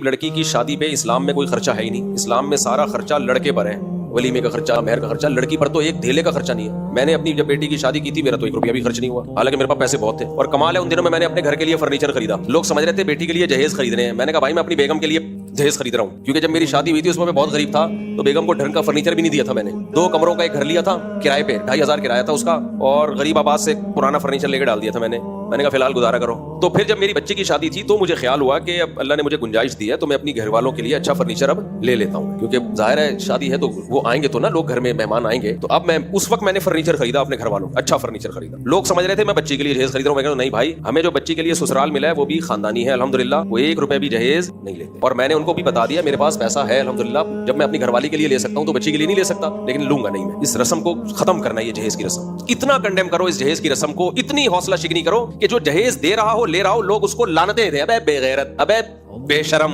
لڑکی کی شادی پہ اسلام میں کوئی خرچہ ہے ہی نہیں. اسلام میں سارا خرچہ لڑکے پر ہے. ولیمے کا خرچہ, مہر کا خرچہ, لڑکی پر تو ایک دھیلے کا خرچہ نہیں ہے. میں نے اپنی جب بیٹی کی شادی کی تھی میرا تو 1 روپیہ بھی خرچ نہیں ہوا, حالانکہ میرے پاس پیسے بہت تھے. اور کمال ہے ان دنوں میں نے اپنے گھر کے لیے فرنیچر خریدا. لوگ سمجھ رہے تھے بیٹی کے لیے جہیز خرید رہے ہیں. میں نے کہا بھائی میں اپنی بیگم کے لیے جہیز خرید رہا ہوں, کیونکہ جب میری شادی ہوئی تھی اس میں بہت غریب تھا, تو بیگم کو ڈھنگ کا فرنیچر بھی نہیں دیا تھا میں نے. 2 کمروں کا ایک گھر لیا تھا کرائے پہ, 2500 کرایہ تھا اس کا, اور غریب آباد سے پرانا فرنیچر لے کے ڈال دیا تھا میں نے کہا فی الحال گزارا کرو. تو پھر جب میری بچی کی شادی تھی تو مجھے خیال ہوا کہ اب اللہ نے مجھے گنجائش دی ہے تو میں اپنی گھر والوں کے لیے اچھا فرنیچر اب لے لیتا ہوں, کیونکہ ظاہر ہے شادی ہے تو وہ آئیں گے تو نا, لوگ گھر میں مہمان آئیں گے. تو اب میں اس وقت میں نے فرنیچر خریدا اپنے گھر والوں, اچھا فرنیچر خریدا. لوگ سمجھ رہے تھے میں بچی کے لیے جہیز خرید رہا ہوں. میں کہا نہیں بھائی, ہمیں جو بچی کے لیے سسرال ملا ہے وہ بھی خاندانی ہے الحمدللہ, وہ 1 روپے بھی جہیز نہیں لیتے. اور میں نے ان کو بھی بتا دیا میرے پاس پیسہ ہے الحمدللہ, جب میں اپنی گھر والی کے لیے لے سکتا ہوں تو بچی کے لیے نہیں لے سکتا, لیکن لوں گا نہیں میں. اس رسم کو ختم کرنا ہے, یہ جہیز کی رسم. اتنا کنڈیم کرو اس جہیز کی رسم کو, اتنی حوصلہ شکنی کرو کہ جو جہیز دے رہا ہو لے رہا ہو لوگ اس کو لعنتیں دیں, ابے بے غیرت, ابے بے شرم.